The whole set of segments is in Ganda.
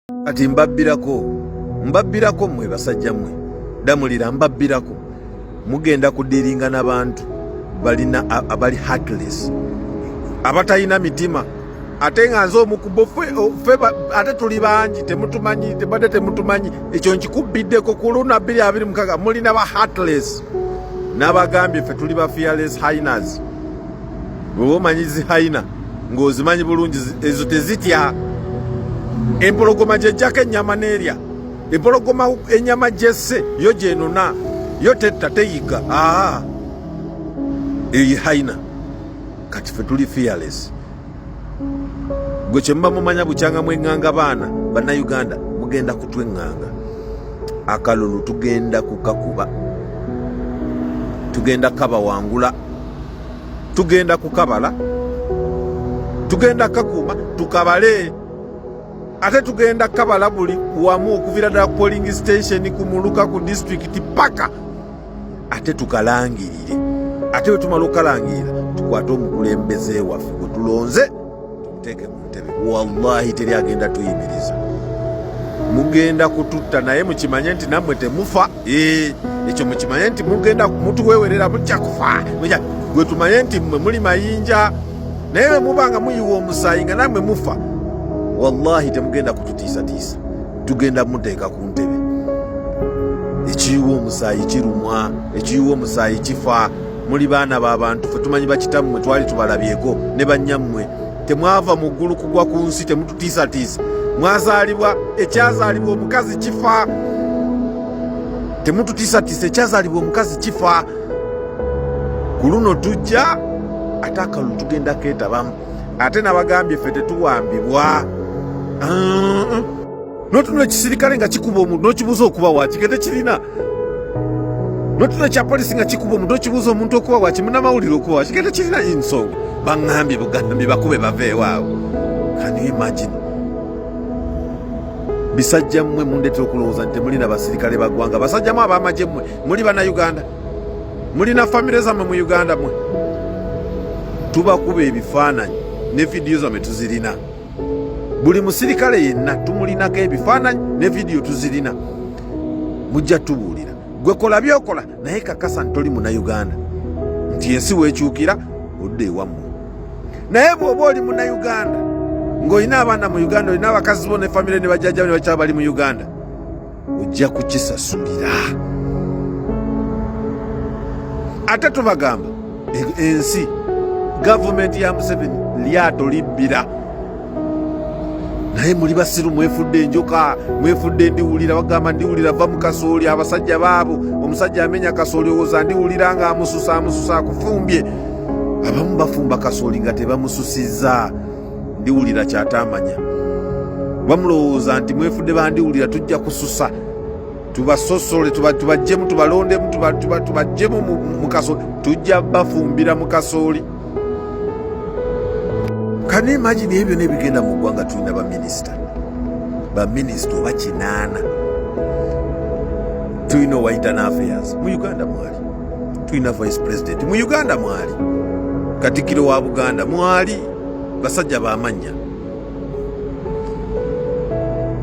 Kati mbabbirako mmwe basajja mmwe damulira mbabbirako mugenda kudiringa n'abantu balina abali heartless abatalina mitima ate nga nze omukubo ffe ate tuli bangi temutumanyi ekyo nkikubbiddeko ku luna 226 mulina ba heartless n'abagambye ffe tuli ba fearless hyenas bwe omanyizi hyena ng'ozimanyi bulungi ezo tezitya empologoma gyejjako ennyama n'erya empologoma ennyama gyesse yo gyenona yo tetta teyiga eyo hyena kati ffe tuli fearless gwe kyemuba mumanya bukyanga mweŋŋanga baana bannayuganda mugenda kutweŋŋanga akalulu tugenda kukakuba tugenda kabawangula tugenda kukabala tugenda kakuuma tukabale ate tugenda kabala buli wamu okuvira ddala ku polling station ku muluka ku district paka ate tukalangirire ate bwe tumala okalangirira tukwate omukulembeze waffe gwe tulonze tumuteeke mu ntebe wallahi teri agenda tuyimiriza mugenda kututta naye mukimanye nti nammwe temufa ekyo mukimanye nti mugenda mutuwewerera mujja kufa gwe tumanye nti mmwe muli mayinja naye bwe mubanga muyiwa omusaayi nga nammwe mufa wallahi temugenda kututiisatiisa tugenda muteeka ku ntebe ekiyiwa omusaayi kirumwa ekiyiwa omusaayi kifa muli baana b'abantu ffe tumanyi bakitammwe twali tubalabyeko ne bannyammwe temwava mu ggulu kugwa ku nsi temututiisatiisa mwazaalibwa ekyazaalibwa omukazi kifa temututiisatiisa ekyazaalibwa omukazi kifa ku luno tujja ate akalulu tugenda keetabamu ate nabagambye ffe tetuwambibwa notunula ekisirikale nga kikuba omuntu nokibuuza okuba waki kete kirina notunula ekyapolisi nga kikuba omuntu nokibuuza omuntu okuba waki munamawulire okuba waki kete kirina ensonga baŋŋambye bugambye bakube baveewaawo can you imagine bisajja mmwe mundeetera okulowooza nti temulina basirikale baggwanga basajjamu ab'amagye mmwe muli bannayuganda mulina famire zammwe mu uganda mmwe tubakuba ebifaananyi ne vidiyo zammwe tuzirina buli musirikale yenna tumulinako ebifaananyi ne vidiyo tuzirina mujja tubuulira gwe kola byokola naye kakasa ntoli munnayuganda nti ensi weekyukira odde ewammwe naye bw'oba oli munnayuganda ng'olina abaana mu uganda olina abakazi bo ne famire ne bajjajjabo ne bakyala bali mu uganda ojja kukisasulira ate tubagamba ensi gavumenti ya Museveni lyato libbira naye muli basiru mwefudde enjoka mwefudde ndiwulira bagamba ndiwulira va mu kasooli abasajja baabo omusajja amenya kasooli owoza ndiwulira nga amususa akufumbye abamu bafumba kasooli nga tebamususizza ndiwulira kyatamanya bamulowooza nti mwefudde bandiwulira tujja kususa tubasosole tubajjemu tubalondemu tubajjemu mu kasooli tujja bafumbira mu kasooli kani imagine ebyo nebigenda mu ggwanga tulina baminisita oba 8 tulina owa internal affairs mu uganda mwali tulina vice president mu uganda mwali katikiro wa buganda mwali basajja b'amannya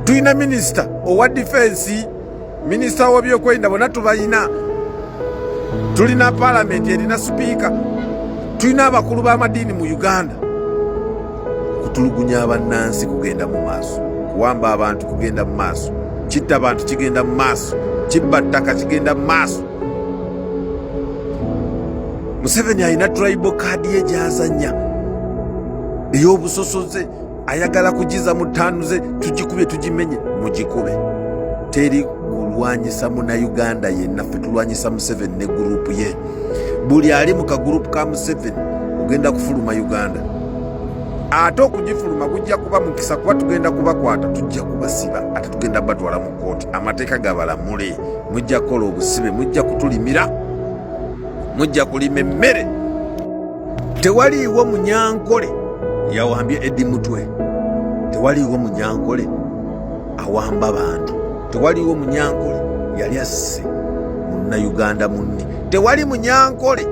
tulina minisita owa defense minisita w'ebyokwerinda bonna tubalina tulina palamenti erina sipiika tulina abakulu b'amadiini mu uganda kutulugunya abannansi kugenda mu maaso kuwamba abantu kugenda mu maaso kitta abantu kigenda mu maaso kibba ttaka kigenda mu maaso Museveni alina tribal card ye gyazanya ey'obusosoze ayagala kugiza mu ttaanu ze tugikubye tugimenye mugikube teri kulwanyisa munnayuganda yenna ffe tulwanyisa Museveni ne gurupu ye buli ali mu kagurupu ka Museveni ogenda kufuluma uganda ate okugifuluma gujja kuba mukisa kuba tugenda kubakwata tujja kubasiba ate tugenda batwala mu kooti amateeka gabalamule mujja kukola obusibe mujja kutulimira mujja kulima emmere tewaliiwo munyankole yawambye Eddie Mutwe tewaliiwo munyankole awamba bantu tewaliiwo munyankole yali asse munnayuganda munne tewali munyankole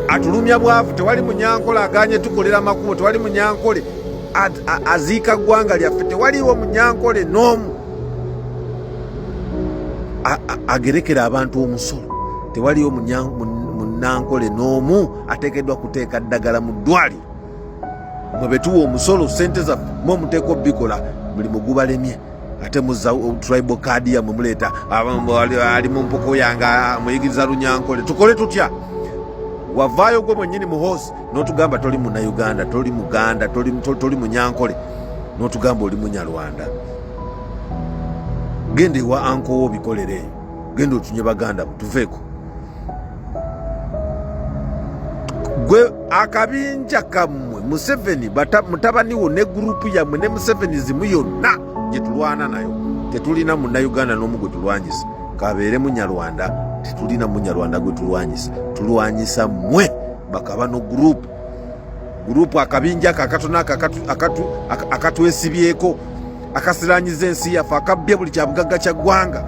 atulumya bwavu tewali munyankole aganye tukolera makubo tewali munyankole aziika ggwanga lyaffe tewaliwo munyankole n'omu agerekera abantu omusolo, tewaliwo munnankole n'omu ateekeddwa kuteeka ddagala mu ddwaliro. mwe betuwa omusolo sente zaffe mwe muteeka obikola mulimu gubalemye. Ate muzza tribal card yamwe muleeta ali mu mpoko yange amuyigiriza lunyankole. Tukole tutya? Wavaayo gwe mwennyini muhoozi n'otugamba toli Munnayuganda, toli Muganda, toli Munyankole, n'otugamba oli Munyarwanda. Genda ewa anko wo bikolere, genda otunye baganda tuveeko. Gwe akabinja kammwe Museveni mutabaniwo ne gurupu yammwe ne Museveni zimu yonna gye tulwana nayo, tetulina Munnayuganda n'omu gwe tulwanyisa. Kabeere Munyarwanda, tetulina Munyarwanda gwe tulwanyisa, tulwanyisa mmwe bakabano gurupu akabinja kakatona akatwesibyeko akasiranyiza ensi yaffe akabbye buli kyabugagga kya ggwanga.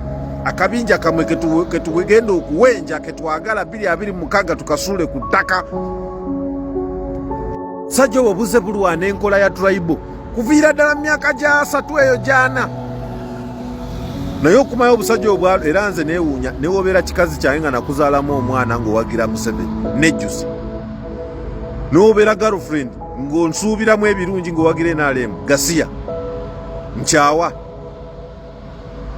Akabinja kamwe ketugenda okuwenja ketwagala 2026 tukasuule ku ttaka. Sajja obuze bulwana enkola ya tribal kuviira ddala myaka gya 3 eyo gyana. Naye okumayo obusajja obwalo era nze neewuunya newobeera kikazi kyange nga nakuzaalamu omwana ng'owagira Museveni nejjusa, n'obeera girlfriend ng'onsuubiramu ebirungi ng'owagira NRM Gasiya nkyawa,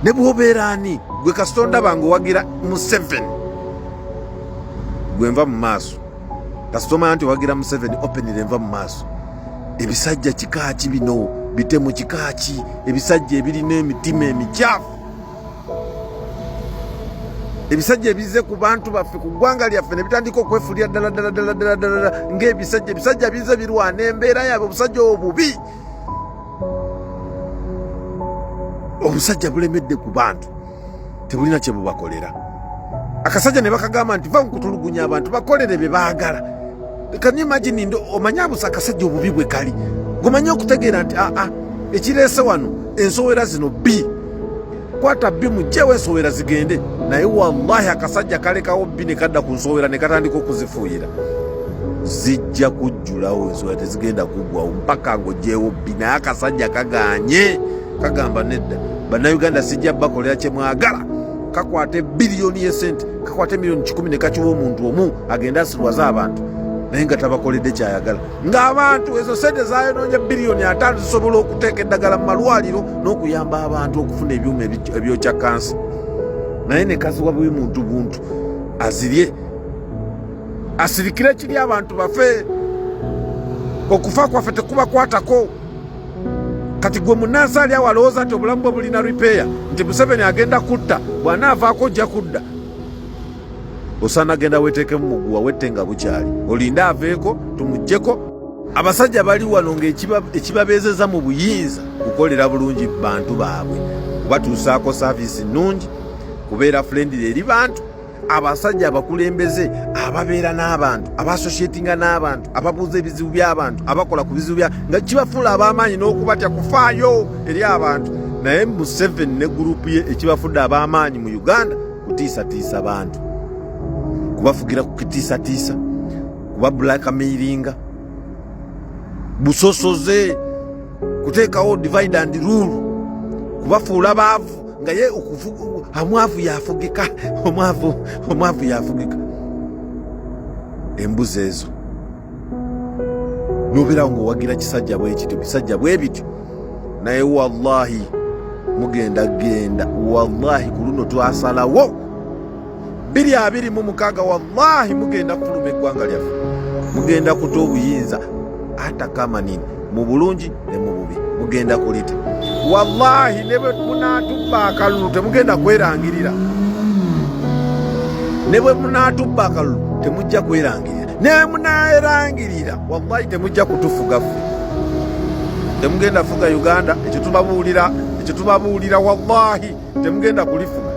ne bw'obeera ani gwe kasita ondaba ng'owagira Museveni gwe nva mu maaso, kasita omanya nti owagira Museveni openire nva mu maaso. Ebisajja kikaaki bino bitemu kikaaki, ebisajja ebirina emitima emikyafu, ebisajja ebize ku bantu baffe ku ggwanga lyaffe ne bitandika okwefulira ddala ng'ebisajja bize birwana embeera yabwe, obusajja obubi, obusajja bulemedde ku bantu tebulina kye bubakolera. Akasajja ne bakagamba nti va nkutulugunya abantu bakolere be baagala. Can you imagine omanya busa akasajja obubi bwe kali, ng'omanye okutegeera nti ekireese wano ensowera zino bbi, kwata bbi mugyewo ensowera zigende. Naye wallahi akasajja kalekawo bbi ne kadda ku nsowera ne katandika okuzifuuyira, zijja kujjulawo ensowera tezigenda kuggwawo mpaka ng'ogyewo bbi. Naye akasajja kaganye kagamba nedda, Bannayuganda sijja bakolera kye mwagala. Kakwata biliyoni y'esente, kakwata miliyoni 10 ne kakiwa omuntu omu agenda asirwaza abantu, naye nga tabakoledde kyayagala. Ng'abantu ezo sente zaayonoonya biliyoni 5 zisobola okuteeka eddagala mu malwaliro n'okuyamba abantu okufuna ebyuma ebyokya kansi, naye ne kaziwa bubi muntu buntu azirye asirikire kiri abantu baffe. Okufa kwaffe tekubakwatako. Kati gwe munnansi ali awo alowooza nti obulamu bwe bulina repair, nti Museveni agenda kutta, bw'anaavaako ojja kudda. Osaana genda weeteekemu muguwa wette nga bukyali, olinde aveeko tumuggyeko. Abasajja bali wano ng'ekibabeezeza mu buyinza kukolera bulungi bantu baabwe, kubatuusaako saaviisi nnungi, kubeera friendly eri bantu. Abasajja abakulembeze ababeera n'abantu, abasosietinga n'abantu, ababuuza ebizibu by'abantu, abakola ku bizibu nga kibafuula ab'amaanyi n'okubatya kufaayo eri abantu. Naye Museveni ne gurupu ye ekibafudde ab'amaanyi mu Uganda kutiisatiisa bantu, kubafugira ku kitiisatiisa, kuba blackmailinga, busosoze, kuteekawo divide and rule, kubafuula baavu nga ye omwavu yafugika, omwavu yafugika. Embuzi ezo nobeerawo ng'owagira kisajja bwe kityo, bisajja bwe bityo. Naye wallahi mugenda genda, wallahi ku luno twasalawo 2026, wallahi mugenda kuluma eggwanga lyaffe, mugenda kuta obuyinza hata kama nini, mu bulungi ne mu bubi mugenda kulita. Wallahi ne bwe munaatubba akalulu temugenda kwerangirira, ne bwe munaatubba akalulu temujja kwerangirira, ne munaerangirira wallahi temujja kutufuga ffe, temugenda fuga Uganda. Ekyo tubabuulira wallahi temugenda kulifuga.